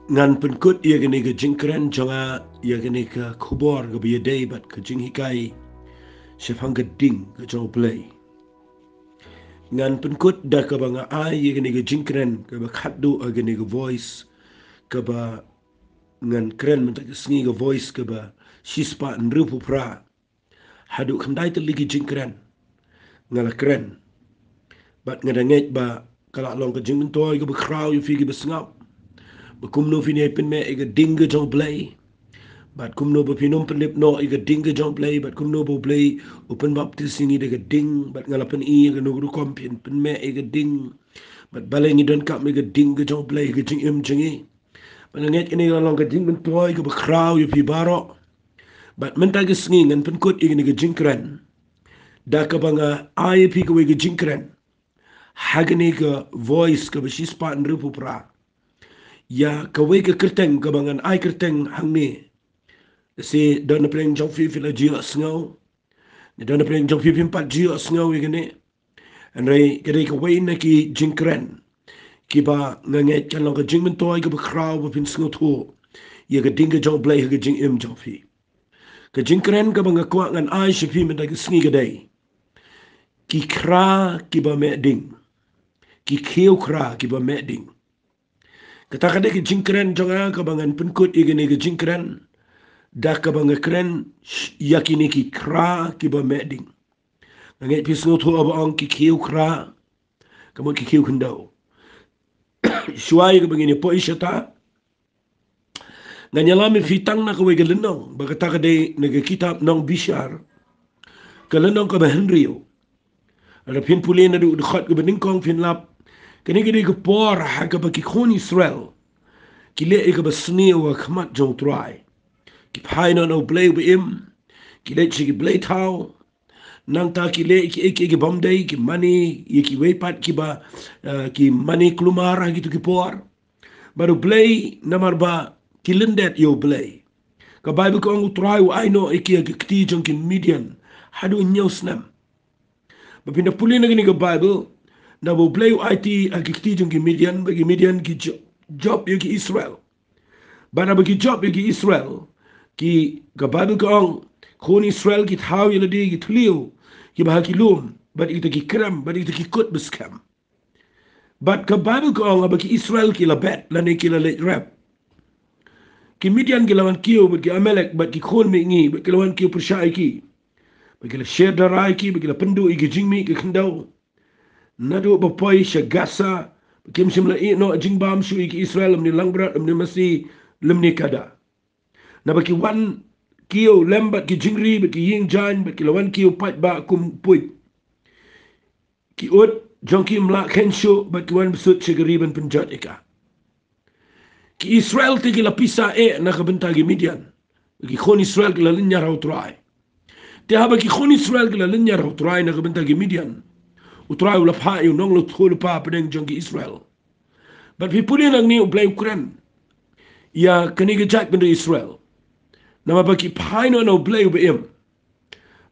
ngan penkut ia gani ke jingkren jonga ia gani ke kubor ke biya day bat ke jing hikai shefang ke ding ke jong play ngan penkut da ke banga ai ia gani ke jingkren ke ba khaddu gani ke voice ke ba ngan kren mentak sngi ke voice ke ba shispa nrupu pra hadu khandai te ligi jingkren ngala kren bat ngadanget ba kala long ke jing toy ke ba kraw yu fi ke ba sngap ba kumno fi ne pen me e ke ding ke jong play but kumno bo pinum penlip no iga ding ke jong play but kumno bo play open baptist ini de ding but ngalapan I ke no kompian pen me iga ding but baleng idon kap me ke ding ke jong play ke jing im jingi but nget ini long ke ding ben toy ke crowd yu pi baro but menta ke sngi ngan pen kut iga ke jing kran da ka banga ai pi ke we ke jing kran hagani ke voice ke bisi spa nrupu pra ya ka we ke kerteng ke bangan ai kerteng hang ni si dona pleng jong fi la jio snow ni dona pleng jong fi pat jio snow igene and rei kere ko wei na ki jinkren ki ba nganget kan lo ka jingmen toy ka ba kraw ba pin snow to ye ka dinga jong blay ka jing im jong fi ka jinkren ka ba nga kwa ngan ai shi fi men da ki sngi ka dai ki kra ki ba me ding ki khiew kra ki ba me ding kata ka de ki jinkren jong a ka ba ngan pin kut igene ka jinkren da ka ba nga kren yakini ki kra ki ba me ding nganget pi snow to ba ong ki khiew kra ka mo ki khiew kendo shuai ka begini po isyata nganyalami fitang na kaway galenong bagata ka day nagkitab ng bishar galenong ka ba Henryo ada pinpuli na du dukhat ka beningkong finlap kanigidi ka por haga ba kikon Israel kile ka ba sniwa kamat jong try kipai no no blay ba im kile chigi blay tau nang ta kile ki bomday ki money ki wepat ki ba ki money klumara gitu ki por baru blay namar ba kilendet yo blay ka Bible ko ang utray wa no iki agkti jong kin median hadu nyaw snam ba pinapuli na gini ka Bible na bo blay IT agkti jong kin median bagi median ki job yo ki Israel ba na bagi job yo ki Israel ki ka Bible ko ang kon Israel ki taw yo di ki tuliw ki bahakilum but ito ki kram but ito ki kut beskam but ka Bible ko ang bagi Israel ki labet lani ki lalet rap ki Midian ki lawan Khiew but ki Amalek but ki khon mi ngi but ki lawan Khiew persyai ki but ki la share darai ki but ki la pendu i ki jingmi ki kendau nadu bapoi syagasa kim simla I no jingbam su i ki Israel ni langbrat ni masi lemni kada na baki wan Khiew lembat ki jingri but ki ying jan but ki lawan Khiew pat ba kum puit ki ut jongki mla kensho but ki wan besut sigariban penjat ika ki Israel te ki la pisa na kabenta ki Midian ki khon Israel ki la linya raw try te haba ki khon Israel ki la linya raw try na kabenta ki Midian utray ula pha yu nong lu thul pa pedeng jong ki Israel but pi puli nang ni ublay Ukraine ya kanige jak benda Israel nama baki phay no no blay ba im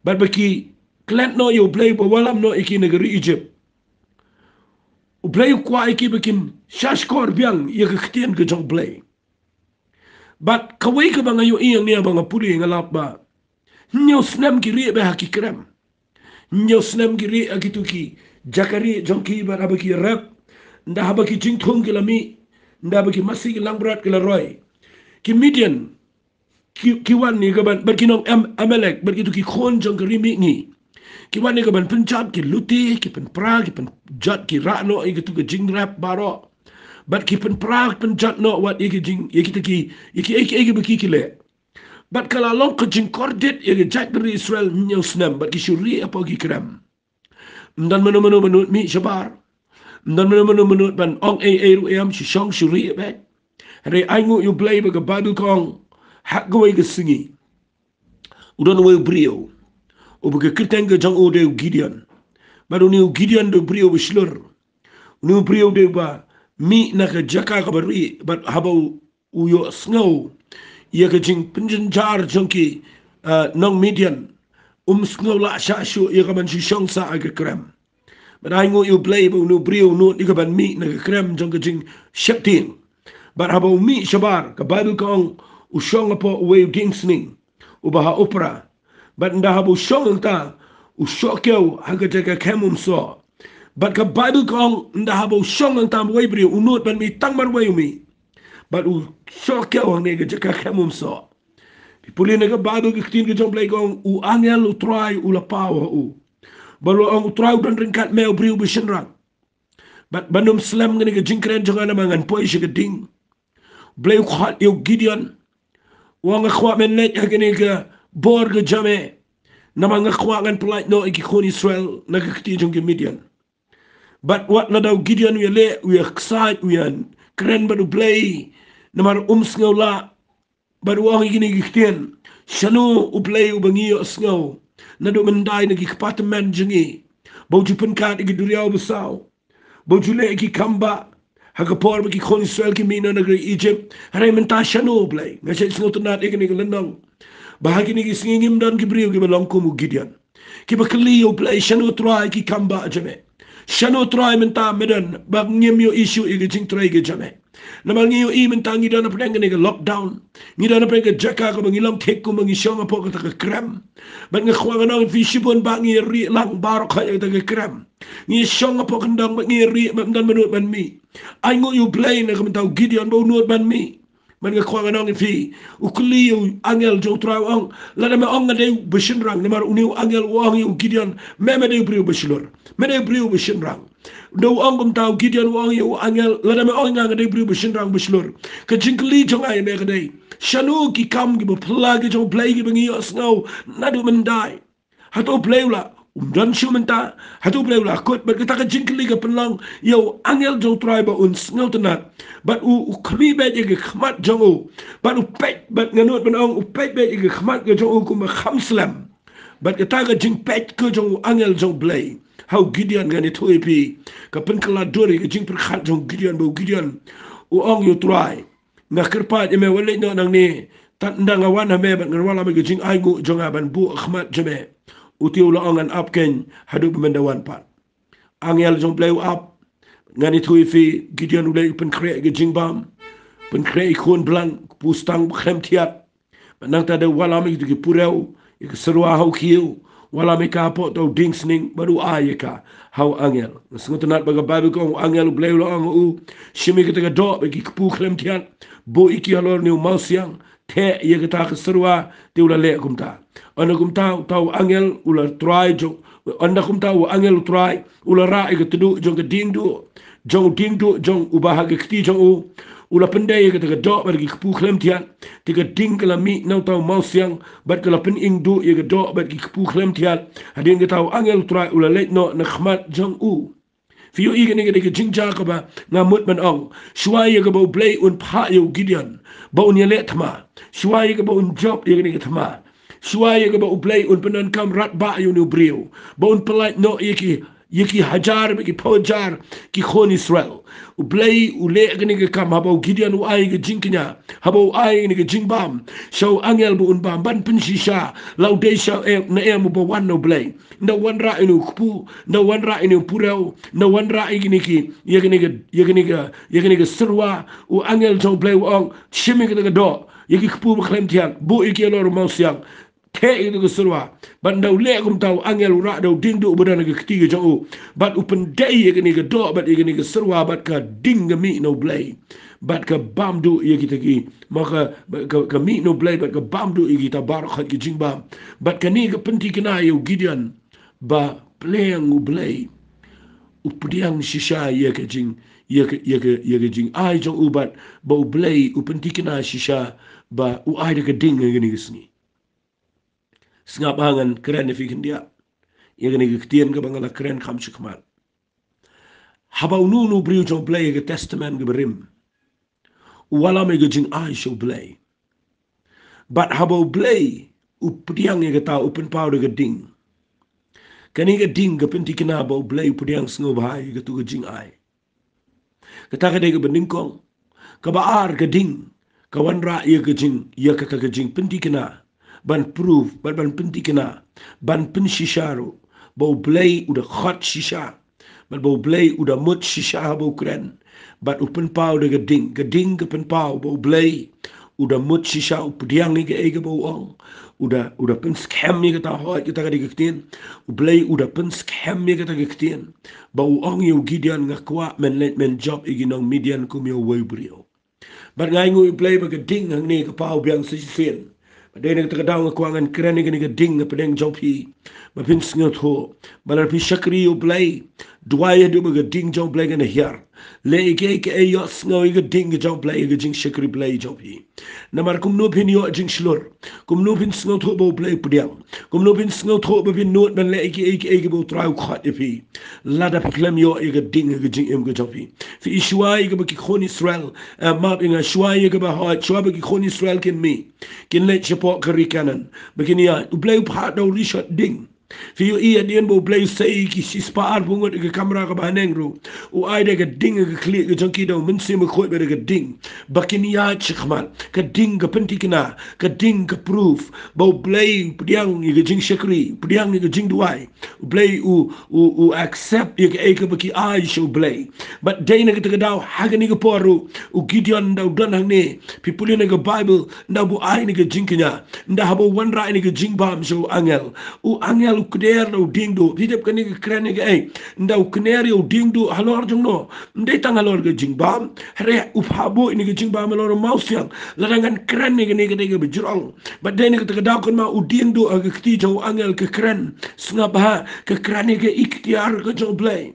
but baki klant no yo blay ba walam no iki negeri Egypt ublay kwa iki bakin shashkor biang ya ka ktien ka jong blay but kaway ka ba ngayon iyang niya ba nga puli ngalap ba nyaw snam ki ri ba hakikram nyaw snam ki ri akitu ki jakari jong ki ba abaki rap nda habaki jingthong ki lami nda baki masi ki langbrat ki la roy ki Midian ki wan ni gaban bar ki nong Amalek bar ki tu ki khon jong ki rimi ngi ki wan ni gaban Punjab ki luti ki pen pra ki pen jat ki rano i tu ki jing rap baro but ki pen pra pen jat no wat i ki jing i ki baki ki le but kala long ko jing kordet i ki jat beri Israel nyaw snam but ki shuri apa ki kram dan menu mi shabar dan menu ban ong ru am shi shong shuri be re aingu you play ba Bible kong hak go ga singi udon we brio o ba kirten ga jang o de Gideon ba do ni Gideon do brio be slur ni brio de ba mi na ka jaka ka bari ba haba u yo snow ye ka jing pinjin jar junki nong Midian snow la sha shu ye ka man shi shong sa aga kram but aingu you play ba no brio no ni ka ban mi na ka kram jang ka jing sheptin But haba umi shabar ka Bible kong usyong po way dingsning ubaha opera. But nda haba usyong ta usyokyo hagateka kemum so. But ka Bible kong nda haba usyong ta way bri unut ban mi tangmar way umi. But usyokyo ang nega jaka kemum so. Pipuli nega Bible kitin ke jong play kong u angel u try u lapaw u. Baru ang utray dan ringkat meo bri u bisenrang. But banum slam ngene ke jingkren jonga na mangan poi shi geding. Blay khat yo Gideon. Wang khwa men net ngene ke bor ge jame. Na mga khwa ngan polite no iki khon Israel na ke kiti jong Midian. But what na daw Gideon we excited we an kren badu blay na mar sngaw la badu wang gini gikten. Shano u blay u bangi sngaw. Na do menday na gikpataman jengi. Bau jupen kat iki duriaw besaw. Bojule ki kamba hagapor ki khon Israel ki mina negeri Egypt haray menta shano blay ngasay sngot nat ikini lenong bahagi ni singim dan ki brio ki balongko mu Gideon ki bakliyo blay shano try ki kamba jame shano try menta medan bag ngem yo issue igi jing try ki jame namal ngiyo I menta ngi dan apeng ni lockdown ngi dan apeng jaka ko bangilang tek ko mangi shonga po ka kram bang ngkhwa nang fi shibon ba ngi ri lang bar kha ta kram ni shong po kendang ngi ri dan menut ban mi ai ngo you play na kam tau Gideon bo nut ban mi man nga khwa nang fi ukli you angel jo traw ang la na ong de bishin rang na mar uniu angel wang you Gideon me de brio bishilor me de brio bishin rang do ong kam tau Gideon wang you angel la na ong nga de brio bishin rang bishilor ka jinkli jong ai me ka de shanu ki kam ki bo plug jo play ki bangi snow na do mendai hato play la dan shumenta hatu play la kot but kita ka jinkli ka pelang yo angel jo tribe uns ngotenat but u kami be ge khmat jongo but u pet but nganot benong u pet be ge khmat ge jongo ku ma khamslam but kita ka jink pet ko jongo angel jo play how Gideon ngani toipi ka pen kala dori ge jink per khat jong Gideon bo Gideon u ong yo try na kerpat me wale no nang ni tan ndanga wana me but ngwala me ge jink ai ngu jonga ban bu khmat jame utiu la angan up ken hadu pemendawan pat angel jong play up ngani thui fi Gideon ulai pen kre ge jingbam pen kre khon blan pustang khem thiat nang ta de wala mi ge pureu ke serwa hau Khiew wala mi ka po to dingsning baru ayeka hau angel ngot baga Bible ko angel play la ang u shimi ke ta do ge pu khlem thiat bo iki alor ni mausiang the ye ke ta serwa te ula le kumta ana kumta tau angel ula try jo anda kumta angel try ula ra ke tudu jong ke ding du jong ubah ke kti jong u ula pendai ke ta do ber ke pu khlem tian te ke ding ke la mi nau tau mau siang bat ke la pen ing du ye ke do ber ke pu khlem tian hadin ke tau angel try ula let no na khmat jong u Fiyo igen igen ke jingja ka ba ngamut man ong shwai ke bo play un pha yo Gideon bo un yele thma shwai ke bo un job igen ke thma shwai ke bo play un penan kam rat ba yo no brio bo un polite no yeki hajar ki pojar ki khon Israel u play u le igen ke kam habo Gideon u ai ke jingknya habo ai ni ke jingbam so angel bo un bam ban pen shisha laudesha na em bo wan no play no one ra inu kupu no one ra inu purau no one ra igini ki yegini ke serwa u angel jong play ong shimi ke do yegi kupu klem tian bu iki lor mausiang te itu ke serwa ban dau le kum tau angel ra dau ding du bodan ke ketiga jong u bat upen dai yegini ke do bat yegini ke serwa bat ka ding mi no play bat ka bam du yegi tagi maka ka mi no play bat ka bam du yegi ta bar khat ki jingbam bat ka ni ke penti kena yo Gideon ba playang u play u pdiang shisha ye ke jing ye ke jing ai jong u bat ba u play u penti kena shisha ba u ai de ke ding ngeni gisni sngap hangan keren fi kindia ye ke ni ktien ke bangala keren kham shikmal haba nu nu brio jong play ke testament ke berim wala me ke jing ai show play but haba u play u pdiang ye ke ta open power ke ding kani ke ding ke penti kena ba blai pudiang sngo bahai ke tu ke jing ai kata ke de ke bening kong ke ba ar ke ding ka wan ra ye ke jing ye ke jing penti kena ban proof ban penti kena ban pen shisharo ba blai u de khat shisha ban ba blai u de mut shisha ba kren But open pau de geding ke pen pau bo blay. Udah mut shisha upidiang ni ke ege bo ong. Udah pen scam ni kita hoit kita kadi kektin. Blay udah pen scam ni kita kektin. Bau ong yu Gideon ngakwa men job igi nong Midian kumyo way brio. But ngai ngui play ba geding hang ni ke pau biang sisien. Padahal kita kadang ngakwangan keren ni geding ngapedeng job hi. Bapin sngot ho. Balar pi shakri yu play. Dwaya du ba geding job play gana hier. Le ke yo sngo ige ding job play ige jing shakri play job hi. Namar kum no pin yo jing shlur. Kum no pin sngo tho bo play pudiang. Kum no pin sngo tho ba pin not ban le ige bo trau khat ifi. Lada piklem yo ige ding ige jing im ge job hi. Fi ishwa ige ba ki khon Israel. Map inga shwa ige ba ha shwa ba ki khon Israel kin mi. Kin le chepok kari kanan. Begini ya play phat do rishot ding. Fi yo iya dien bo play say ki si spaar bungot ke kamera ka baneng ru u ai de ke ding ke klik ke jonki do min sim khoi be ke ding bakini ya chikman ke ding ke penti kina ke ding ke proof bo play pdiang ni ke jing shakri pdiang ni ke jing duai play u accept ye ke baki ai show play but day na ke te daw hagani ke poru u Gideon daw don hang ne pipuli na ke bible na bu ai ni ke jing kinya nda habo wan ra ni ke jing bam show angel u angel ukder no dingdo hidep kani krane ge ai ndau kner yo dingdo halor jungno ndai tang halor ge jingbam re uphabo ini ge jingbam halor mausyang larangan krane ge ne ge bejrong badai ne ge da kon ma u dingdo age kti jo angel ke kran snap ha ke krane ge iktiar ge jo play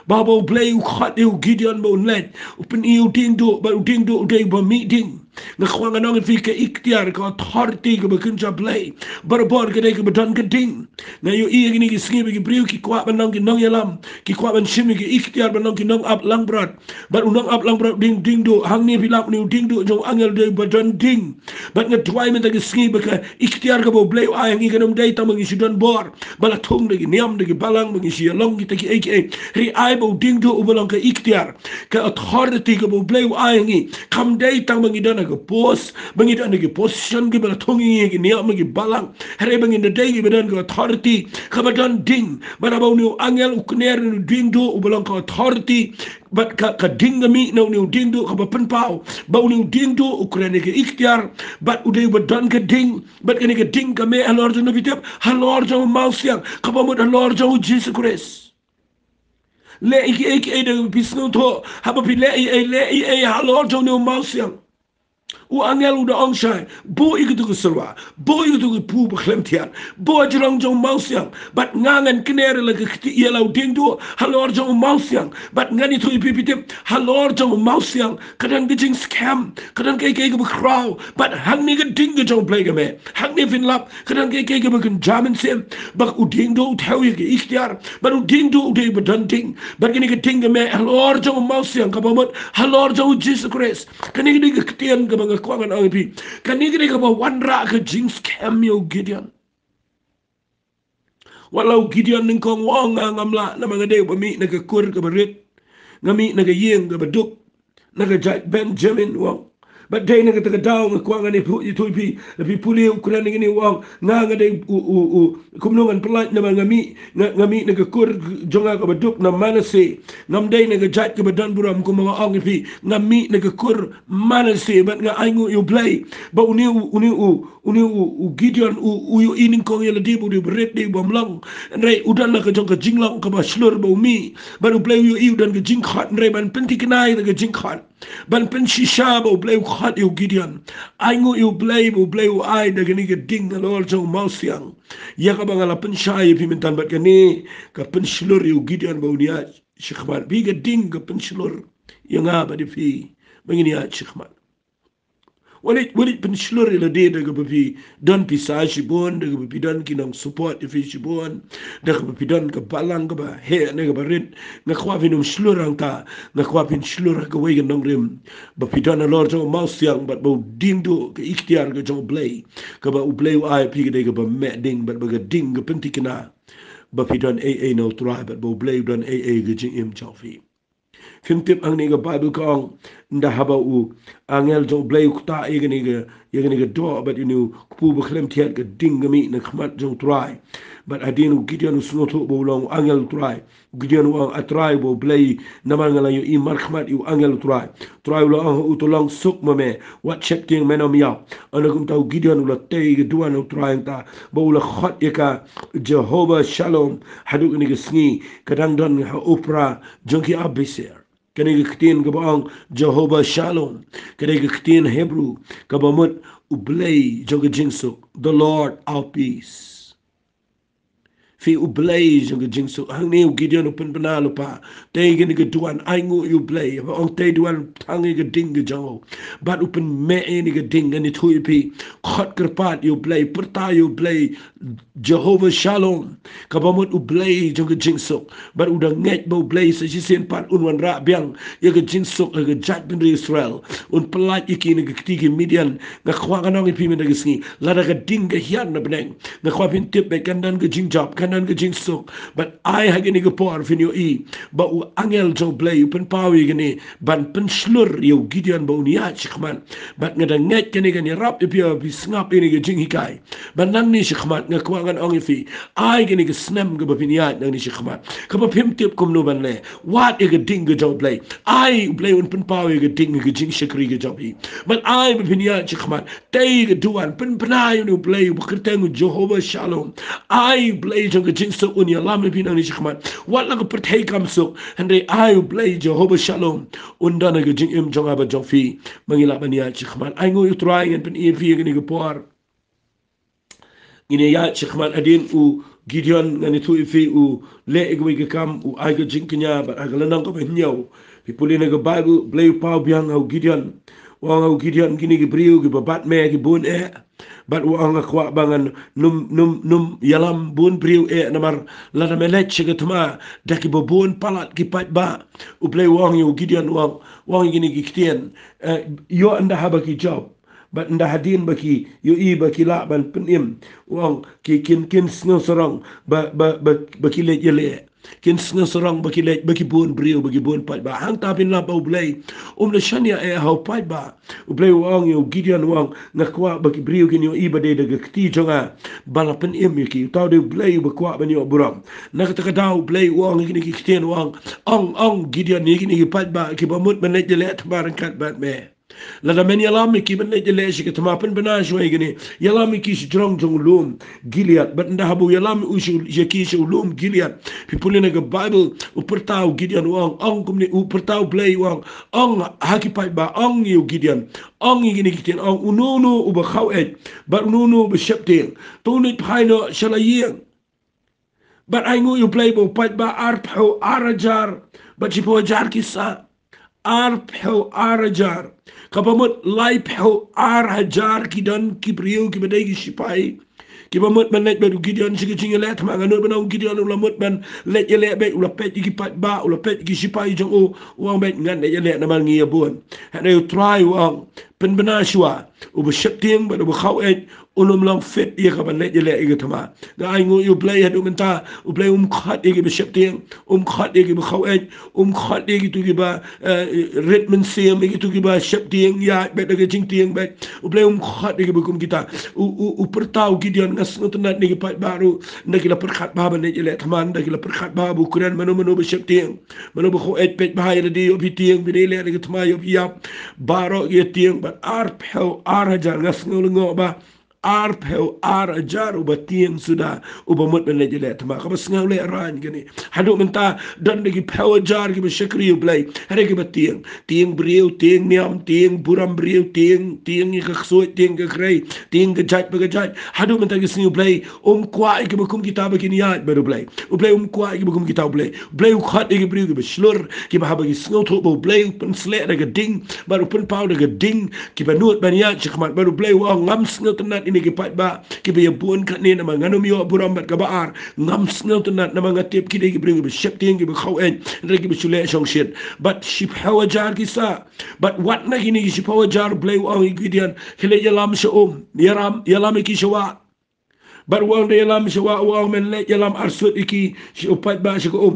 babo play u khat u Gideon mo net upen u dingdo ba u dingdo dei ba meeting ngkhwang anong fi ke iktiar ka authority ke bekunja play barbor ke dei ke bedan ke ding na yo i gini ki skibe ki priu ki kwa banong ki nong yalam ki kwa ban shimi ki iktiar banong ki nong up lang brat but unong up lang brat ding do hang ni filap ni ding do jong angel dei bedan ding but nge twai men ke skibe ke iktiar ke bo play ai ngi kenom dei tamang isi don bor bala thung de ki niam de ki balang mangi si long ki te ki aka ri ai bo ding do ubalong ke iktiar ke authority ke bo play ai ngi kam dei tamang idana ke pos bangi dan ke position ke bala thungi ke niam ke balang here bangi de dei ke bedan ke authority kabadan ding bara bau ni angel ukner ni ding do ubalong ke authority but ka ding mi no ni ding do ka pen pau bau ni ding do ukraine ke iktiar but udai bedan ke ding but ke ding ka me halor jo no vitep halor jo mausiang ka ba mod halor jo Jesus Christ le iki de bisno to haba pi le halor jo no mausiang u angel udah ongsai bo iku serwa bo iku pu beklemtian bo jrong jong mausiang bat ngangan kenere la ke yelau dingdo halor jong mausiang bat ngani tu ipipitip halor jong mausiang kadang gijing scam kadang ke Khra bat hang ni ke ding jong play game hang ni fin lap kadang ke kan jamin sim bak u dingdo thau ye ke ikhtiar bat u dingdo de bedan ding bat kini ke ding game halor jong mausiang ka bomot halor jong Jesus Christ kani ke ketian ke kwangan ang pi kanigri ka ba wanra ka jing scam yo Gideon walau Gideon ning kong wong ngamla na mga day bami nagakur ka barit ngami nagayeng ka baduk nagajat Benjamin wong but day nagatagadaw ng kwangan ni ito pi puli ukuran ni wong nga day kumnungan pelat na mga ngami nagakur jonga ka baduk na manase ngamday nagajat ka badan buram kung mga ang ipi ngami nagakur manase but nga aingo you play ba uni Gideon u ining kong yala di bu di beret di bomlang ray udan na ka jong ka jinglang ka ba slur ba umi ba u play u udan ka jingkhat ray ban penti kinai ka jingkhat ban pen shisha ba u play khat u Gideon aingo u play u ai da gani ka ding na lor jong mausiang ya ka ba ngala pen shay pimentan bat kani ka pen slur u Gideon ba unia shikhman bi ka ding ka pen slur ya nga ba di fi bangini ya shikhman walit pen slur ila de da gabi don pisa shibon da gabi don kinang support ifi shibon da gabi don ka balang ka ba he na ka barit nga kwa pinum slur ang ta nga kwa pin slur ka way nong rim ba pidon na lord jo mouse yang but ba dingdo ka ikhtiar ka jo play ka ba u play ai pi ka de ka ba me ding but ba ka ding ka penti kana ba pidon no try but ba play don ga jing im chofi Kintip ang niga Bible kong nda haba u angel jong blay ukta iga niga ya gani ga do but inu ku beklem tiat ga ding mi na khmat jong try but adinu Gideon snoto bo long angel try Gideon wang atry bo play naman ngala yu I mar khmat yu angel try lo ang utulang suk mame what checking menom ya anagum tau Gideon ula tay ga duan try ta bo ula khot yaka Jehovah Shalom hadu ni ga sngi kadang don ha upra jonki abiser kani ktin gabang Jehovah Shalom kani ktin Hebrew kabamut ublay joga jingsuk the Lord our peace fi ublay joga jingsuk hang ni Gideon open banalo pa tay gani gaduan ay ngu ublay ong tay duan tangi gading gajo but open me ni gading ni thui pi khot kerpat ublay perta ublay Jehovah Shalom kabamut ublay joga jingsuk but udang nget bo ublay sa sisen pat unwan ra biang ya ga jingsuk ga jat bin Israel un pelat iki ni gtigi Midian nga khwa kanong ipi men dagisngi lada ga ding ga hian na beneng nga khwa pin tip be kandan ga jingjap kandan ga jingsuk but I ha gani ga por fin yo I ba u angel jo blay pen pawi gani ban pen slur yo Gideon bo ni ya chikman but nga da nget gani gani rap ipi bi snap ini ga jing hikai ban nang ni chikman nga khwa kan ong ifi I gani ga snem ga ba pin ya nang ni chikman ka ba pim tip kum no ban le what ga ding ga jo blay I blay un pen pawi ga ding ga jing shakri ga jo bi but I pin ya chikman tay ga duan pen panay no blay bu kerteng Jehovah Shalom I blay jo ga jing so un ya lam pin nang ni chikman what la ga pertay kam so hande I blay Jehovah Shalom un dana ga jing im jong aba jong fi mangila ban ya chikman I ngo you try and pen e fi ga ni ga por ini ya chikman adin u Gideon ngani tu ifi u le egwi ga kam u ai ga jinknya ba aga lanang ko ben nyaw pipuli na ga Bible blay pa biang au Gideon wang au Gideon gini gi briu gi babat me gi bun e bat wang kwa bangan num yalam bun briu e namar la na melet chiga tma daki bun palat gi pat ba u blay wang yu Gideon wang gini gi kitien yo anda haba ki job but nda hadin baki yo I baki la ban penim wang ki kin sngo sorong baki le yele kin sngo sorong baki le baki bun brio baki bun pat ba hang tapin la ba blay le shania e how pat ba blay wang yo Gideon wang ngakwa baki brio kin yo I bade de kti jonga bala penim ki taw de blay ba kwa ban yo buram nakata daw blay wang gini ki kten wang ong Gideon ni gini ki pat ba ki ba mut ban le jele tbaran kat bat me lada men yalami ki ben leje leje ke tamapen bena shway gini yalami ki strong jong lum Gilead but nda habu yalami ushu jeki shu lum Gilead people in the Bible upertau Gideon wang ong kumni upertau play wang ong haki pai ba ong yu Gideon ong gini kitien ong unono uba khawet but unono be shepting tonit phaino shalayeng but I ngo you play bo pai ba arpho arajar but chipo jar kisa arpho arajar kapamut laipho arajar kidan kibriu kibadegi shipai kibamut man let bedu Gideon sige chinga let mangano banau Gideon ulamut man let yele be ulapet iki pat ba ulapet iki shipai jong o wang bet ngan let yele na mangi abun and you try wang pen benashwa uba shepting but uba khawet long fit ye ka ban let yele igi tama ga ai ngo you play hadu menta u play khat igi be shepting khat igi be khawet khat igi tu giba ritmen sim igi tu giba shepting ya bet igi jingting bet u play khat igi be kum kita u pertau Gideon ngas ngotenat ni pat baru ndagila perkhat ba ban let yele tama ndagila perkhat ba bu kuran manu be shepting manu be khawet bet ba ya di obi tieng bi le igi tama yo yap baro ye tieng but arpel araja ngas ngolngo ba arpel arajar uba tieng sudah uba mut ben leje let ma kabas ngau le ran gini hadu menta dan lagi power jar gi shakri ublay hare gi tieng briu tieng niam tieng buram briu tieng gi khsoi tieng gi krai tieng gi jat bagajat hadu menta gi sni ublay kwa gi bukum kitab gi niat baru ublay kwa gi bukum kitab ublay khat gi briu gi slur gi ba haba gi snau tho ublay pen sle ga ding baru pen powder ga ding gi banut ban ya chikmat baru ublay wa ngam snau tenat ini ki pat ba ki be bun kan ni na ngano mi buram bat ka baar ngam snel tenat na mga tip ki de bring be ship ting be khawen re ki be chule shong shit but ship hawa jar ki sa but what na gini ship hawa jar play wa Gideon hele yalam sho yalam ki shawa but wa de yalam shawa wa men le yalam arsut iki shi pat ba shi ko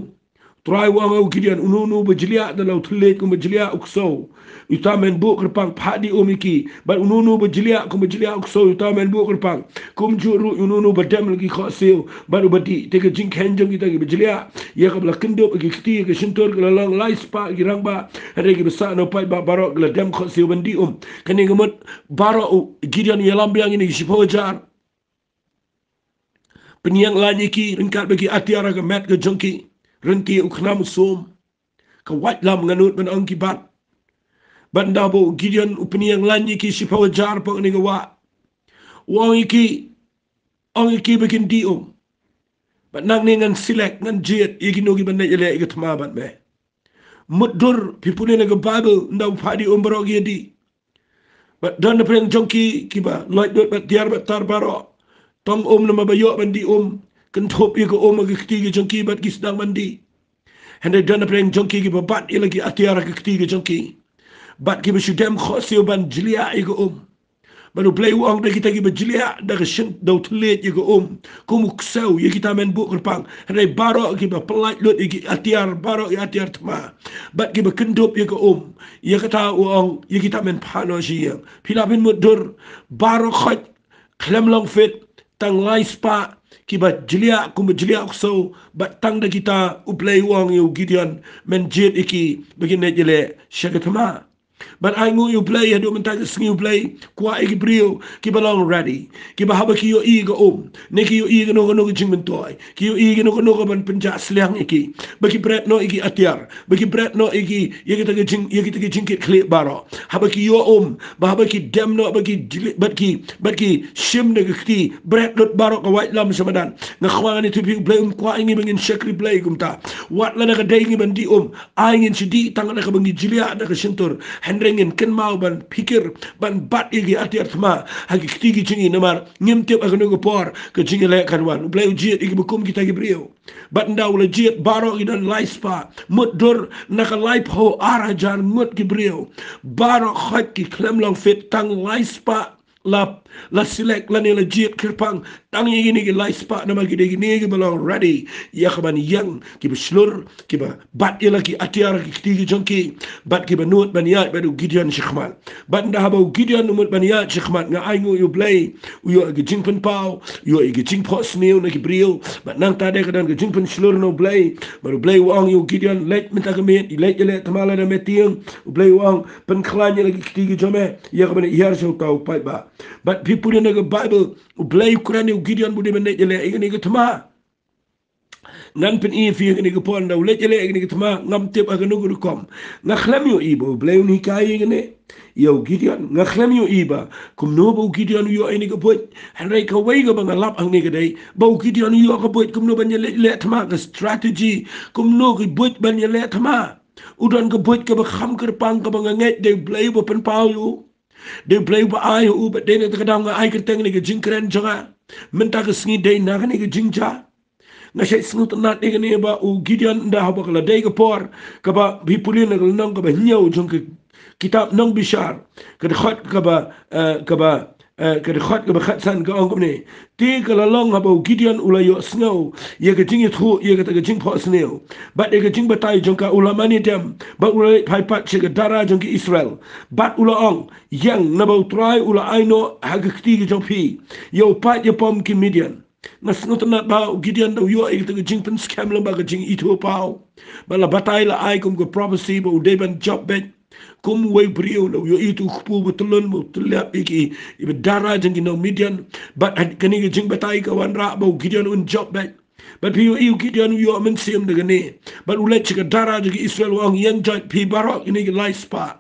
Try wang au Gideon unu berjelia dalau telit kum berjelia ukso. Utamen bu kerpang padi omiki. But unu berjelia kum berjelia ukso utamen bu kerpang. Kum juru unu berdam lagi khoseu. Baru badi tega jing kenjong kita lagi berjelia. Ya kabla kendop lagi keti ke sentur ke lalang lais pa girang ba. Hari ke besar no pai ba barok ke dam khoseu bandi Kani gemut barok Gideon ya lambiang ini sipojar. Peniang lanyiki ringkat bagi atiara ke mat ke jongki. Renti uknam som ka wat lam nganut ban ang kibat banda bo Gideon upniang lanyi ki sipaw jar pa ni gawa wang iki ang iki bikin diom bat nang ngan silek ngan jet iginogi ban yele igatma bat me mudur pipune na bible ndaw fadi umbro gedi bat dan preng jongki kiba loit dot bat diar bat tar baro tong na mabayo ban di kentop ye ko agikti jongki bat gisdang bandi Hende dana preng jongki ki babat ilagi atiara ki ketiga jongki. Bat ki besudem khosio ban jilia igo Baru play uang dah kita ki berjilia dah kesent dau telit igo Kumu ksau ye kita men bu kerpang. Hende baro ki pelait lut iki atiar baro ki atiar tma. Bat ki bekendop igo Ye kata uang ye kita men pano siang. Pilapin mudur baro khot klem long fit tang lai spa kiba jelia kum jelia so bat tang da kita uplay wang yu Gideon men jet iki begine jele shagatama but I ngu you play hadu mentag sngi play kwa iki brio kiba long ready kiba haba ki yo i go neki yo i no jing mentoy ki yo i no ban penja sliang iki bagi bret no iki atiar bagi bret no iki ye kita jing kit kle baro haba ki yo ba haba ki dem no bagi ki shim ne ki bret lot baro ka white lam samadan na khwa ni tu play kwa ingi bangin shakri play kumta wat la na ka dai ngi bandi aingin sidi tang na ka bangi jilia na ka sentur hendrengen ken mau ban pikir ban bat igi atiar thma hagi kitigi chingi namar ngimtep agano go por ke chingi le kanwan play jiet igi bukum kita gi brio bat ndaw la jiet baro gi dan laispa mudur naka laip ho ara jar ngut gi brio baro khat ki klem long fit tang laispa la silek la ne la jiet kirpang tang yi ni gi laispa nama gi de gi ne gi belong ready ya khaban yang ki beslur ki ba bat ila ki atiar ki kitigi jonki bat ki banut baniyat badu Gideon shikhman bat nda habo Gideon umut baniyat shikhman nga aingu yu play yu gi jingpen pau yu gi jing pos neu na ki brio bat nang tade kadan gi jingpen slur no play baru play wang yu Gideon let menta kemet let let tamala na metiang play wang pen khlanya lagi kitigi jome ya khaban yar so tau pai ba but people in the Bible play Quran yu Gideon budi men jele igni gi tama nan pen i fi ni ko pon daw lejele ni tma ngam tep aga nugu kom nga khlam yo ibo bleu ni kai ngene yo Gideon nga khlam yo iba kum no bo Gideon yo ni ko pot hanrai ka wei ga bang lap ang ni ga dai bo Gideon yo ka pot kum no ban le tma ka strategy kum no ki pot ban le tma udan ka pot ka ba kham ker pang ka bang nget de bleu bo pen pau yo de bleu ba ai u ba de ne ka dang ai ka teng ni ga jinkren jaga menta ka sngi de na ni ga jingja na shay snut na de ne ba u Gideon da ha ba kala de ga por ka ba bi pulin na nang ka ba nyaw jong kitab nang bishar ka de khat ka ba ka de khat ka ba khat san ka ong ne ti ka la long ha ba Gideon ula yo snow ye ka jing thu ye ka ta ka jing pho snow ba de ka jing ba tai jong ka ula mani dem ba ula pai pat che ka dara jong ki Israel bat ula ong yang na ba try ula aino ha ka ti jong pi yo pat ye pom ki Midian nas not na ba Gideon da yo ay ta jing pen scam lang ba ka jing ito pao ba la batay la ay kum ko prophecy ba de ban job bet kum way brio no yo itu khpu butulun mo tulap iki ibe dara jing no Midian but kani jing batay ka wan ra ba Gideon un job bet but pi yo Gideon yo men sim de gane but ulet chika dara jing Israel wang yang job pi barok ini life spa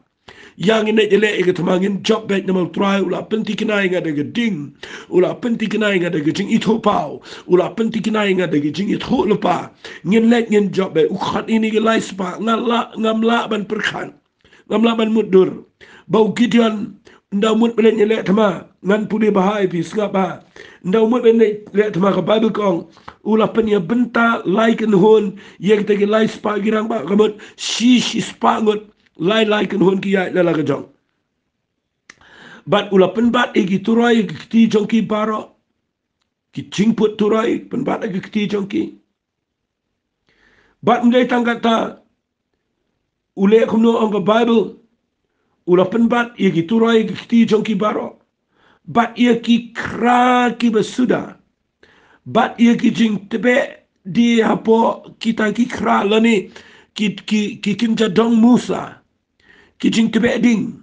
yang ini jele ega tamangin job bet namal try ula penti kinai nga de ding ula penti kinai nga de jing itho pau ula penti kinai nga de jing itho lepa ngin let ngin job bet ukhat ini ge lai spa ngamla ban perkhan ngamla ban mudur bau Gideon nda mut belen nyele tama ngan pudi bahai pi skapa nda mut belen le tama ka bible kong ula penya benta like and hon ye te ge lai spa girang ba kamut shi spa ngot lai kan hon ki ya la ga jong bat ula pen bat igi turai ki jong ki baro ki jingput turai pen bat igi ki jong ki Bat ngai tanggata ule kumno ang Bible ula penbat ia ki turai ki ti jongki baro. Bat ia ki Khra ki basuda. Bat ia ki jing tebe di hapo kita ki Khra lani ki kinja dong Musa. Ki jing tebe ding.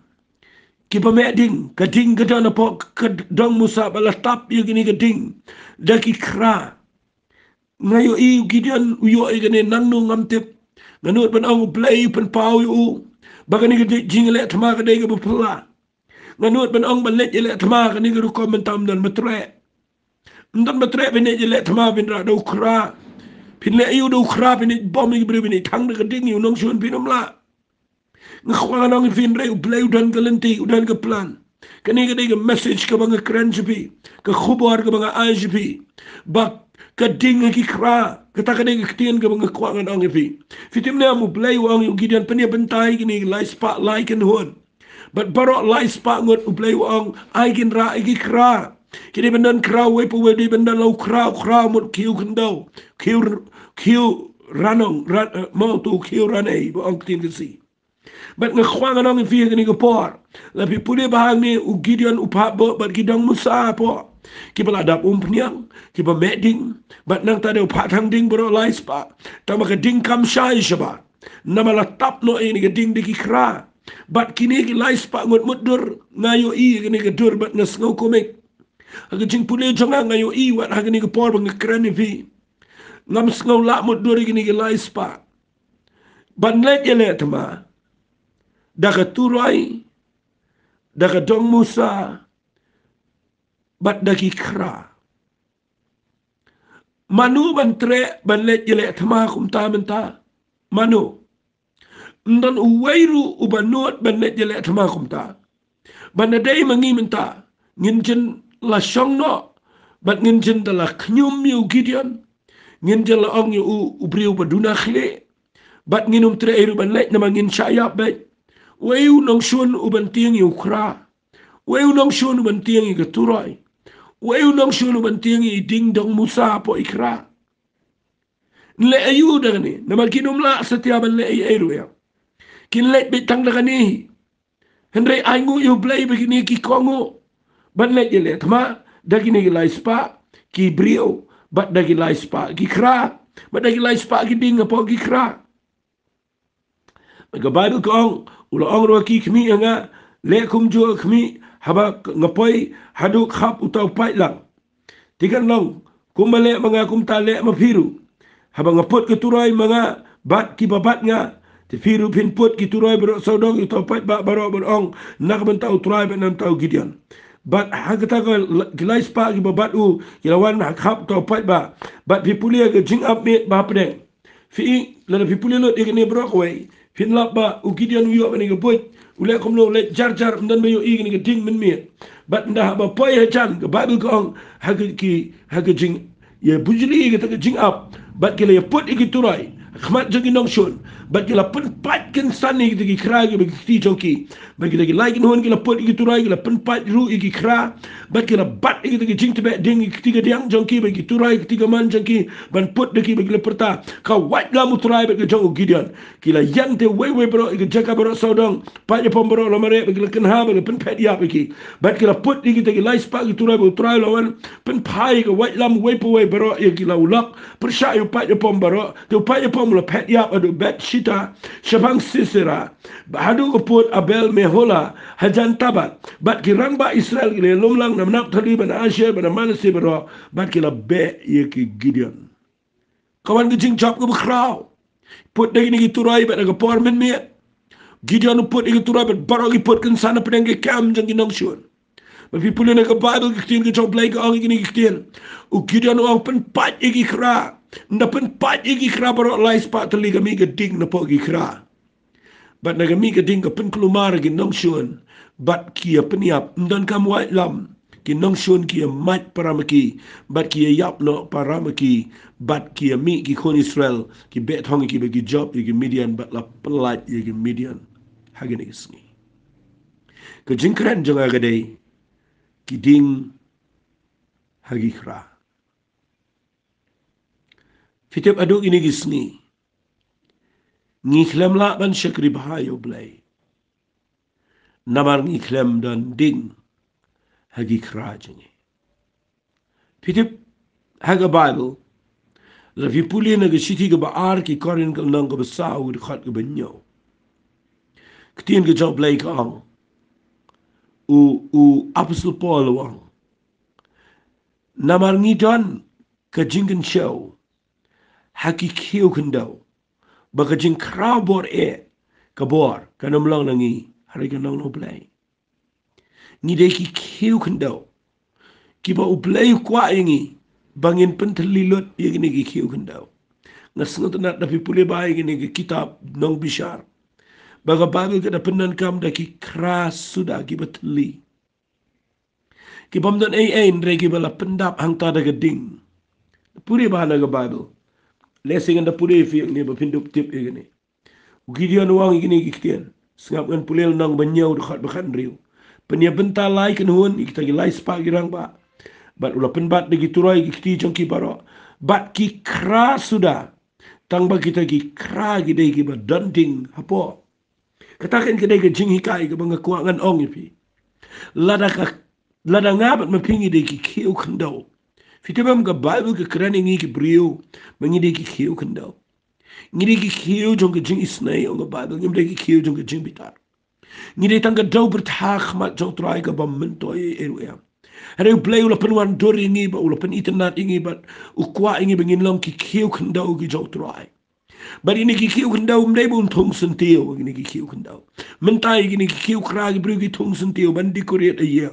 Ki pamek ding. Ka ding ka dong hapo ka dong Musa balatap ia gini ka ding. Da ki Khra. Ngayo i Gideon uyo i gani nanu ngamtip. Nganut ban ang play pan pau yu. Bagani ka jing le tama ka day ka bupula. Nganut ban ang balet ile tama ka ni ka komentam dan matre. Ndan matre bine ile tama bin ra do Khra. Pin le yu do Khra bin bom ni bri bin tang ka ding yu nong shun pinom la. Ngakwa nong fin re play udan ka lenti udan ka plan. Kani ka day ka message ka banga kranjipi. Ka khubor ka banga ajipi. Bak kading ki Khra kata kading ketien ka mga kuangan ang ipi fitim na mo play wang yung Gideon pania bentay kini lai spa like and hon but baro lai spa ngot play wang ai kin ra ki Khra kini bendan Khra we po we di bendan lau Khra mo Khiew kendo Khiew ranong mo tu Khiew ranay bo ang tin kasi but ngakwangan ang ipi kini ka por lapi puli bahang ni u Gideon upha bo but Gidong Musa po kipa ladap umpenyang, kipa meding, bat nang tade upat hang ding bro lais pa, tama ka ding kam syai syaba, nama latap no ini ka ding di Khra, bat kini ki lais pa ngut mudur ngayo i kini ka dur bat ngas ngau komik, aga jing pule jonga ngayo i wat ha kini ka por bang keren vi, ngam ngau la mudur kini ki lais pa, bat let yele tama, daga turai, daga dong Musa. Bat daki Khra. Manu bantre banlet jele thama kumta menta. Manu. Ndan uwairu ubanot banlet jele thama kumta. Banadai mangi menta. Nginjen la shongno. Bat nginjen la knyum yu Gideon. Nginjen la ong yu ubriu baduna khile. Bat nginum tre eru banlet nama ngin syayap bet. Wayu nong shun ubantiang yu Khra. Wayu nong shun ubantiang yu keturai. Wayu nong shunu bantiang i ding dong Musa po Khra. Nle ayu da gani. Namal kinum la setiap le ayu ya. Kin let bitang da gani. Henry aingu yu play begini ki kongo. Ban let jele thama da gini ki lai spa ki brio bat da ki lai spa ki Khra. Bat da ki lai spa ki ding po ki Khra. Maka Bible kong ulo ong ro ki kmi nga le kum jo kmi haba ngapoi haduk khap utau pai lang tikan long kumale mga kumtale mapiru haba ngapot keturai mga bat ki babat nga ti firu pin put ki turai bro saudong utau pai ba baro borong nak bentau turai ben tau Gideon bat hagata gilais pa ki babat u kilawan khap utau pai ba bat pipulia ke jing up met ba pedeng fi la pipulia lo ikene bro kwai fin lap ba u Gideon yo ben ke put ule komlo le jar ndan bayo igni ke ding men me bat nda ba poy ha chan ke Bible kong ha ke jing ye bujli ke ta jing up bat ke le put iki turai khmat jogi nong shon bat ke la pun pat ken sani ke ki Khra ke ti joki bat ke like non ke la put iki turai ke la pun pat ru iki Khra bat ke la bat iki ke jing tebe ding iki ke diang joki ba ki turai ke tiga man joki ban put de ki ba ke perta ka wat la mu turai ba ke jong Gideon ki la yang te we bro iki jaka bro saudong pat ye pom bro la mare ba ke ken ha ba ke pun pet ya ba ki bat ke la put iki te ke lai spa ki turai ba turai lawan pun pai ke wat lam we po we bro ye ki la ulak persya yo pat ye pom bro te pat ye pom la pet ya adu bet shita shabang sisera hadu ko put abel mehola hajan tabat bat ki rang ba Israel ki le lomlang nam nak thali ban asher ban manase bro bat ki la be ye ki Gideon kawan ki jing chop ko Khra put de ni ki turai bat ko por men me Gideon put ki turai bat baro ki put kan sana pedang ki kam jang ki nong shun but people in the Bible ki tin ki chop play ko ang ki ni ki tin u Gideon o pen pat ki Khra na pen pat ki Khra baro lai spa tali ka mi ka ding na po ki Khra bat na ka mi ka ding ka pen klumar ki nong shun bat ki peniap ndan kam white lam ki nong shun ki mat paramaki bat ki yap no paramaki bat ki mi ki kon Israel ki bet hong ki be ki job ki Midian bat la pelat ki Midian hagani isni ka jingkran janga ga dei ki ding hagi Khra fitep aduk ini gisni Ngiklem la ban syakri bahayo blay. Namar ngiklem dan ding hagi Khra jengi. Pitip haga Bible la vi puli na gishiti ga baar ki korin ka nang ga basaw ga khat ga banyo. Ktien ga job blay ka ang u Apostle Paul wang. Namar ngidon ka jingin show haki Khiew kendo. Baka jing Khra bor kabor kanam lang nangi hari ka nang no blay. Ngide ki Khiew kendo. Kiba u blay kwa ingi bangin pentelilot yagini ki Khiew kendo. Ngasngot na dapi puli ba yagini ki kitab nong bishar. Baga Bible kada penan kam da ki Khra sudah kiba teli. Kibam dan ay re kiba la pendap hang tada geding. Puri ba na ga Bible. Lesing anda puri fi ni ba pindup tip yagini. Gideon wang yagini kiktian. Sengap kan pulil nang banyaw dekat bakan riu. Penya bentar lai kan huan kita gi lai spa girang ba. Bat ula penbat de giturai gikti jongki baro. Bat ki Khra sudah. Tang ba kita gi Khra gi dei gi ba danding hapo. Katakan kedai ke jing hikai ke banga kuangan ong ipi. Lada ngabat mapingi de ki Khiew kendo. Fitibam ka Bible ke kerani ngi ki brio mangi de ki Khiew kendo. Ngi de ki Khiew jong ke jing isnai ong Bible ngi de ki Khiew jong ke jing bitar. Ngi de tangka dau bertak mat jong trai ka bam mentoi eruya. Hari play ula penuan dori ngi ba ula pen internet ngi ba ukwa ngi bangin long ki Khiew kendo ki jong trai. Bari ini ki Khiew kendo mdai bun thong sentio ini ki Khiew kendo. Mentai ini ki Khiew Khra ki bru ki thong sentio ban di koreat iya.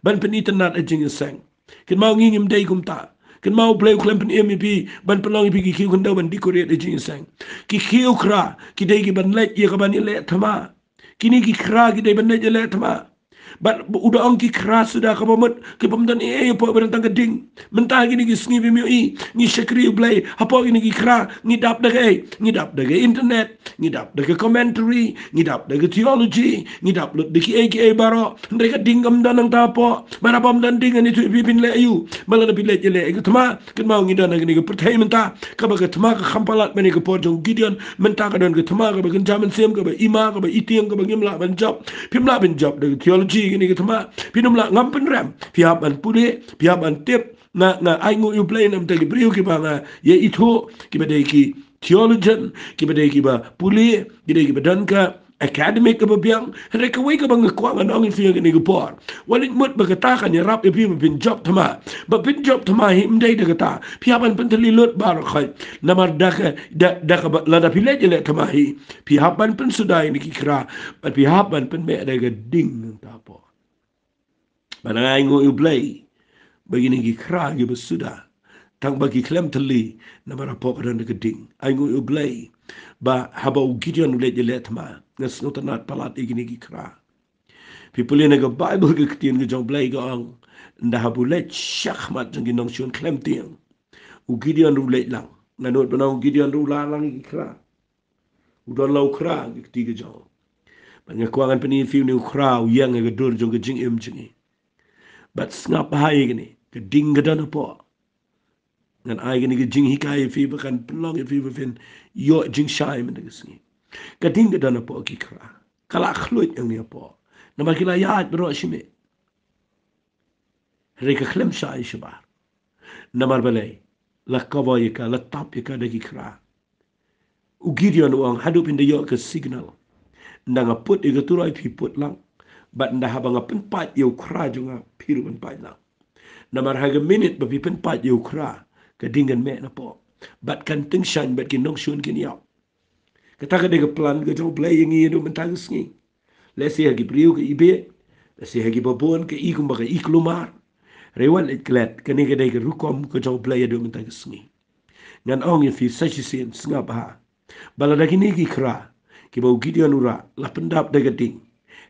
Ban pen internet ajing sang. Ken mau ngi mdai kum ta. Ken mau play klem pen MEP ban penong ipi ki Khiew kendo ban di koreat ajing sang. Ki Khiew Khra ki dai ki ban let iya ka ban let thama. Kini ki Khra ki dai ban let let thama. But udah ong ki Khra sudah kapamat kipamdan po berantang geding mentah gini ki sngi bimi ni syakri blay apa gini ki Khra ngidap daga internet ngidap daga commentary ngidap daga theology ngidap lut diki aka baro mereka dingam danang tapo mana pam dan dingan itu bibin le ayu malah lebih le jele itu tama kan mau ngidan gini ki pertai mentah ka baga tama ka khampalat meni ka porjong Gideon mentah ka don ka tama ka baga jaman sem ka ba ima ka ba itiang ka ba ngimla ban job pimla ban job daga theology gini kita mah pinum lah ngampen ram pihak ban pule pihak ban tip na ai ngu you play nam tagi brio ki banga ye itu ki badai ki theologian ki badai ki ba pule ki dai ki badan ka academic ka babiang reka wei ka bang kuangan ong fi gini ki por walin mut bagatakan ya rap pi bin job tama ba bin job tama him dai da kata pihak ban penteli lot bar khai namar dak la da pile jele tama hi pihak ban pen sudai ni ki Khra ba pihak ban pen me da ding ta po. Mana ai ngu play begini ki Khra gi besudah tang bagi klem teli na marapok dan geding ai ngu play ba haba Gideon ule jele tma ngas notanat palat igini ki Khra people in the Bible ge ktien ge jong play gong nda habulet shakhmat jong ginong shun klem tiang Gideon ule lang na not banau Gideon ula lang ki Khra udon lau Khra ge kti ge jong banga kuangan peni fiu ni Khra yang ge dur jong ge jing im jingi. But snap bahaya gini, keding gedan apa? Ngan ai gini ke jing hikai fi bahkan pelong fi bahkan yo jing shai mendegas ni. Keding gedan apa ki Khra? Kalak khluit yang ni apa? Nama kila yaad bro shime. Reka klem shai shabar. Namar balai, la kawai ka, la tap ka dagi Khra. Gideon uang hadup in the yo ke signal. Nanga put igaturai fi put lang. But nda habang penpat yo Khra junga piru penpat lang. Namar haga minute babi penpat yo Khra kedingan me na po. But kan tengshan but kinong shun kin yaw. Kata ka dega plan ka jong play yang iyo mentagus ngi. Lesi hagi priu ke ibe. Lesi hagi babon ke ikum baka iklumar. Rewan iklet kani ka dega rukom ka jong play yo mentagus ngi. Ngan ong fi sashi sin ngap ha. Baladagi ni ki Khra kibau Gideon ura la pendap daga ding.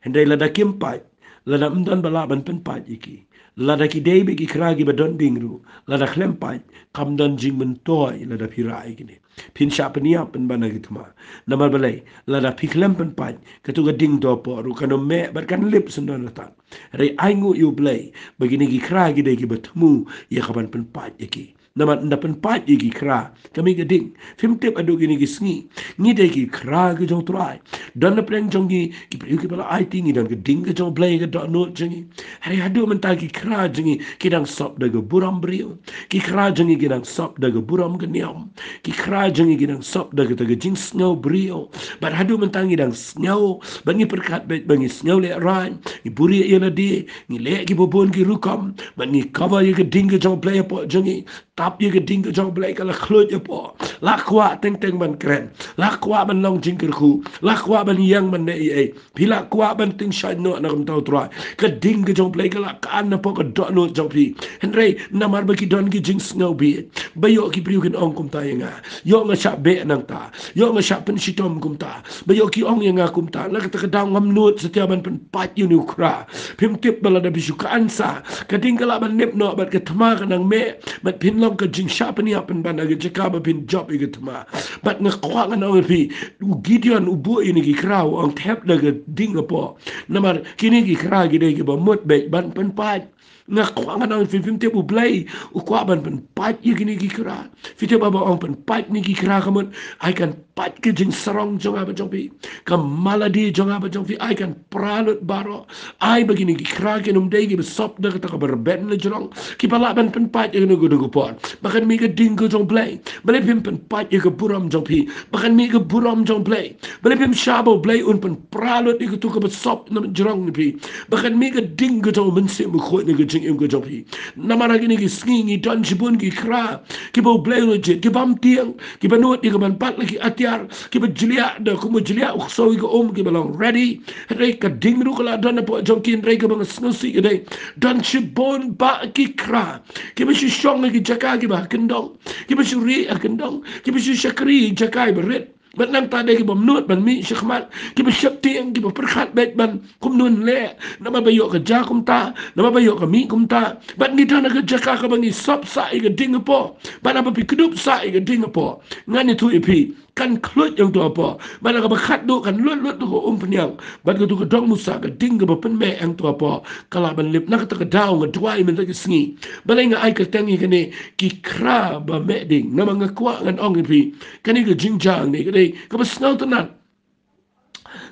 Hendai lada kimpai, lada mdan balaban penpai iki. Lada ki debe ki Khra ki badon dingru, lada klempai, kamdan jing mentoy lada pirai gini. Pin syak peniap pen bana gitma. Namar balai, lada piklem penpai, ketuga ding dopo, rukano me, barkan lip sendan letak. Rei aingu yu balai, begini ki Khra ki deki bertemu, ia kapan penpai iki. naman ndapan pat yigi Khra kami geding film tip adu gini gisngi ni de ki Khra ke jong try don na preng jong ki priu ki bala ai tingi dan geding ke jong play ke dot note jengi hari adu menta ki Khra jengi kidang sop daga buram brio ki Khra jengi kidang sop daga buram ke niam ki Khra jengi kidang sop daga taga jing snow brio but adu menta ngidang snow bangi perkat bangi snow le ran ni buri ila di ni le ki bobon ki rukam bangi cover ye geding ke jong play po jengi tap ye geding ke jong play kala khlut ye po la kwa teng teng ban kren la kwa ban long jing kerku la kwa ban yang ban ne ai pila kwa ban ting shai no na kam tau trai geding ke jong play kala kan na po ka do no jong pi henry namar ba ki don ki jing snow bi bayo ki priu kin ong kum ta nga yo nga sha be nang ta yo nga sha pen shitom kum ta bayo ki ong nga kum ta la ka ta dang ngam nut setiap ban pen pat yu ni Khra pim tip bala da bisu ka ansa kading kala ban nip no bat ka thma ka nang me bat pin long ka jing sha pen ya pen ban ga jaka ba pin job i ka thma bat nga kwa nga no pi u Gideon u bu ini ki Khra ong tap da ga ding po namar kini ki Khra gi de ki ba mot be ban pen pat nga kwa nga no film tip u play u kwa ban pen pat ye kini ki Khra fite ba ong pen pat ni ki Khra kamot I kan pat ke jing sarong jong apa jong pi kam maladi jong apa jong pi I kan pralut baro I begini ki Khra ke num dei ki besop da ka berben le jong ki pala ban pen pat ye no go por bahkan mi ke ding ko jong play bale pim pen pat ye ke buram jong pi bahkan mi ke buram jong play bale pim shabo play un pen pralut ye tu ka besop nam jong ni pi bahkan mi ke ding ko jong men se mo khoi ne ke jing em ko jong pi namara gini ki skingi don jibun ki Khra ki bo play lo je ki bam tiang ki banut ye ke ban pat lagi atiar ki ba jilia da ku mo jilia so ki ki balong ready rei ka ding ru kala don po jong kin rei ka bang snusi ke dei don jibun ba ki Khra ki ba shi shong ki jaka ki ba kendong ki ba shi ri kendong ki ba shi shakri jaka berit ban nang ta de ki bom nut ban mi shikmat ki ba shak tiang ki ba perkhat bet ban kum nun le nama ba yo ka ja kum ta nama ba yo ka mi kum ta ban ni ta na ka jaka ka bangi sop sa i ka ding po ban apa pi kedup sa i ka ding po ngani tu ipi kan klut yang tu apa ban ka ba khat do kan lut lut tu ko penyang ban ka tu ka dong musa ka ding ka ba pen me yang tu apa kala ban lip nak ta ka daw nga duai men ta ki sngi ban nga ai ka tangi ka ne ki Khra ba me ding nama nga kwa ngan ong ipi kan ka jingjang ni ka dei ka ba snau tanan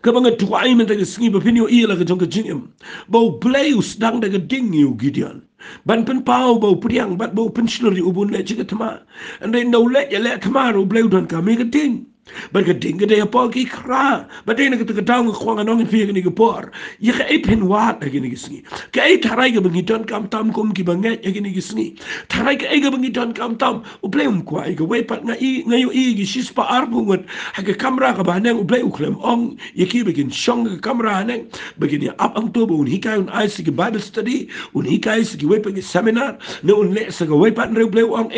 ka mga tuwai men taga singi ba pinyo ila ka jong ka jingim bau bleus dang daga ding yu Gideon ban pen pau bau priang bat bau pensionary ubun le chiga tama and they no let ya le tama ro bleu don ka me ka ding but ka ding ka de pa ki Khra but de na ka ta daw ngwang anong fi ka ni ka por ye ka ipin wat ka ni singi ka ai tarai ka bangi don kam tam kum ki banget ka ni singi tarai ka ai ka bangi don kam tam u bleu kwa ai ka we pat nga i ngayo i gi sis pa arbungot ha ka kamera ka ba nang u bleu klem ong ye ki begin shong ka kamera nang begin ya up ang to un hikai un ai si Bible study un hikai si we pa seminar no un le sa ka we pat re bleu ong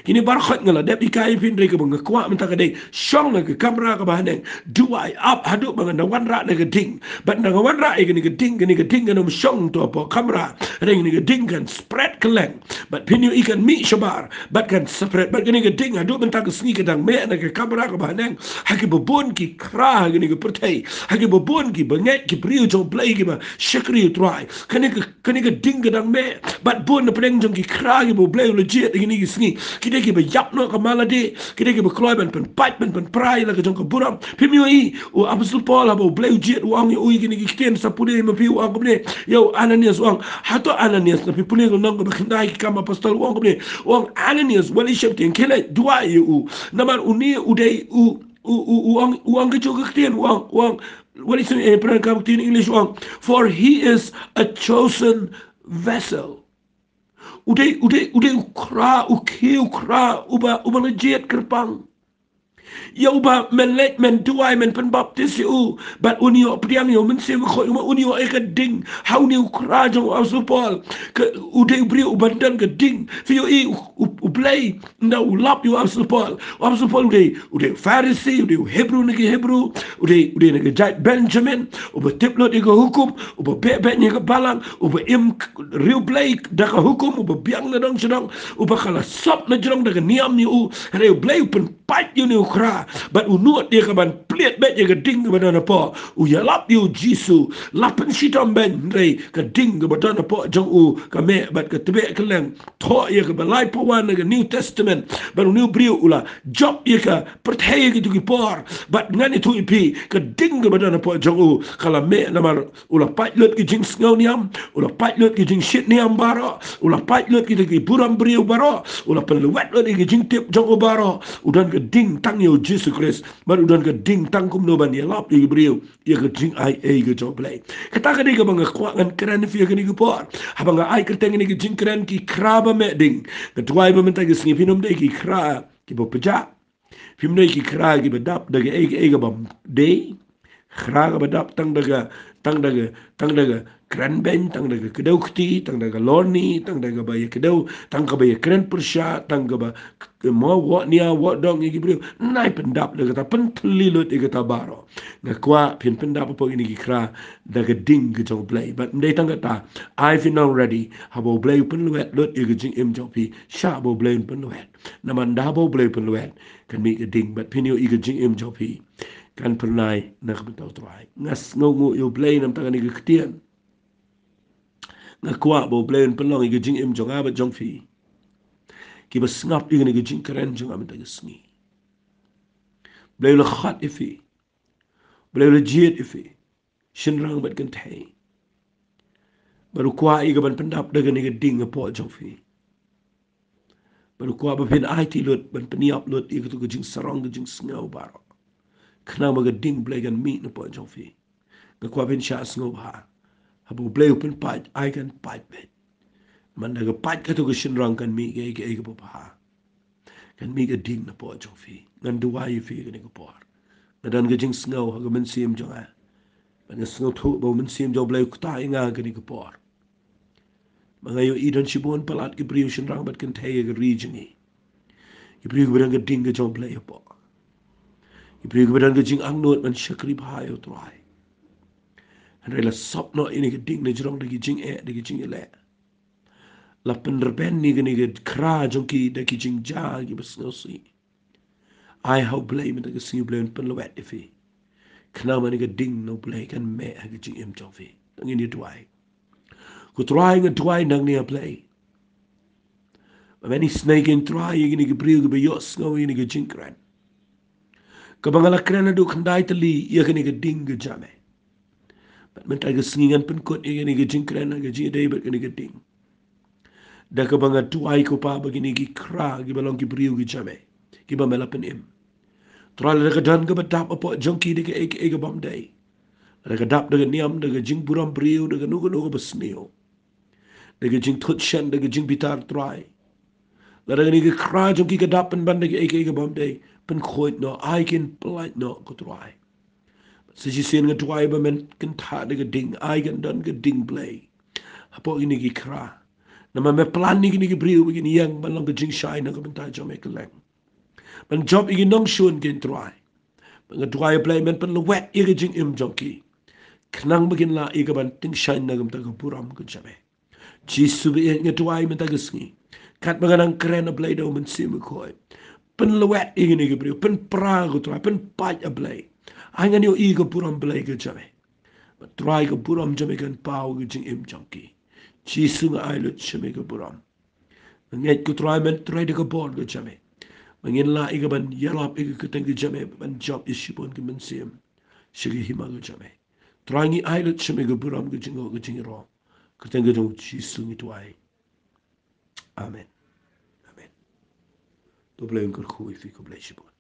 kini bar khot ngala dep hikai pin re ka bang kwa man ta ka de shong na ka kamera ka ba nang do I up hadu bang na wan ra na ka ding but na wan ra ai ka ni ka ding ka no shong to pa kamera re ni ka ding kan spread keleng but pin you ikan mi shabar but kan spread but ni ka ding hadu man ta ka sni ka dang me na ka kamera ka ba nang ha ki bobon ki Khra ni ka pertai ha ki bobon ki banget ki priu jong play ki ba shakri try kan ka ding ka dang me but bon na preng jong ki Khra ki bo play legit ni ki sni ki de ki ba yap no ka malade ki de ki ba kloy ban pen pat pen prai la ka jong ka buram pimio i o apostle Paul abo play legit wang ui ki ni ki ken sa pule ma pi wang ko ne yo Ananias wang hato Ananias na pi pule ko nang ba kindai ki kama apostol wang ko ne wang Ananias wali shep ten kele dua yu naman uni udai uang kejo kektian uang what is in English uang for he is a chosen vessel udai Khra Khiew Khra uba legit kerpang ya uba men tuai men pen baptis u but unio priang yo men se ko unio e ka ding how ni Khra jong asu Paul ke udai bri ubandan ka ding fio i u play na u lap yo asu Paul udai Pharisee udai Hebrew ni Hebrew udai ni Jait Benjamin uba tiplo di ka hukum uba be ni ka balang uba im real play da ka hukum uba biang na dong sedang uba kala sop na jong da ka niam ni u re play pen pat yo ni Khra but unut dia ka ban miet bet ye geding ke badana po u ya lap yu jisu lapen sitam ben rei geding ke badana po jong u ka me bat ke tebe ke leng tho ye ke balai po wan ke New Testament baru new brio ula job ye ke perthaya ke tu ki por bat ngani tu ipi geding ke badana po jong u kala me namar ula pat lut ki jing ngau niam ula pat lut ki jing shit niam baro ula pat lut ki buram brio baro ula peluat lut ki jing tip jong u baro udan ke ding tang yo Jesus Christ baru udan ke ding tang kum no ban ye lap ki brio ye ke jing ai e ke job play kata ke ke bang kwa ngan keren fi ke ni ke por habang ai ke teng ni ke jing keren ki kraba me ding ke tuai ba menta ke sni pinom de ki kra ki bo peja pim de ki kra ki bedap de ke e ke bam de Khra badap tang daga kran ben tang daga kedau kti tang daga lorni tang daga ba kedau tang ka ba kran persha tang ka ba mo wa nia wa dong gi brio nai pendap daga ta pen tlilut ga ta baro na kwa pin pendap po ini gi khra daga ding gi jong play but ndai tang ta I feel now ready habo play pen luet lut gi jing im jong pi sha bo play pen luet na man da bo play pen luet kan mi ga ding but pin yo gi jing im jong pi kan pernai nak betau trai ngas ngu yo play nam tangan ni ketien ngakwa bo play pelong i jing im jong aba jong fi ki ba snap i ni jing keren jong am tag sngi play le khat ifi play le jet ifi shin rang bat kan thai baru kwa i ban pendap daga ni ding po jong fi baru kwa ba pin IT lut ban peniap lut i tu jing sarong jing sngaw baro khna ma ga ding play gan mi na po jong fi ngakwa pin sha sngaw ba habu play open pipe I can pipe it man daga pipe ka to ga shin rang kan mi ge po pa kan mi ga ding na po jong fi ngan duwa i fi ga ni ko por na dan ga jing snow ha ga men sim jong a ban snow thu bo men sim jong play ku ta nga ga ni ko por mga yo idon shibon palat ki priyo shin rang bat kan thai ga region ni ki priyo ga ding ga jong play po ki priyo ga jing ang not man shakri bha yo trai and rela sop no ini ga ding na jrong de jing e de jing le la penderben ni ga kra jong ki de ki jing ja ki bas no si ai how blame de ga si blame pen lo wet ifi kana man ga ding no play kan me ga jing im jong fi ngin ni twai ku try nga twai nang ni a play many snake in try you ni ga priyo ga yo snow ni ga jing kran ka bangala kran du khandai tali ye ga ni ga ding ga jame but men ta ga sngingan pen kot ye ni ga jing kran ga ji dei but ni ga ding da ka banga tuai ko pa bagini ki kra gi balong ki priu gi chame ki ba mela pen im tral da ka dan ka batap apo jonki de ke e bam dai da ka dap da ka niam da ka jing buram priu da ka nu ko basnio da ka jing thut shen da ka jing bitar trai da ka ni ki kra jonki ka dap pen ban da ke e bam dai pen khoit no I can polite no ko trai se ji sen nga tuai ba men kan tha da ka ding I can dan ka ding play apo ini ki kra na me plan ni gini briu gini yang balang ke jing shai na ko benta jo me keleng ban job igi nong shun gen try ban try play men pen lo wet igi jing im jonki knang begin la igi ban ting shai na gam ta ko puram ko jame ji su be nge try men ta gisngi kat baganang kren a play do men sim ko pen lo wet igi ni briu pen pra ko try pen pa a play ai ngani o igi puram play ko jame but try ko puram jame kan pau igi jing im jonki chi sunga ai lut chame ko puram nget ko try men try de ko board ko chame mangin la iga ban yalap iga ko teng jame ban job isipon ko men sim shigi hima ko chame try ngi ai lut chame ko puram ko jingo ro ko teng ko chi sungi tuai amen amen to blame ko khu fi ko blai shipon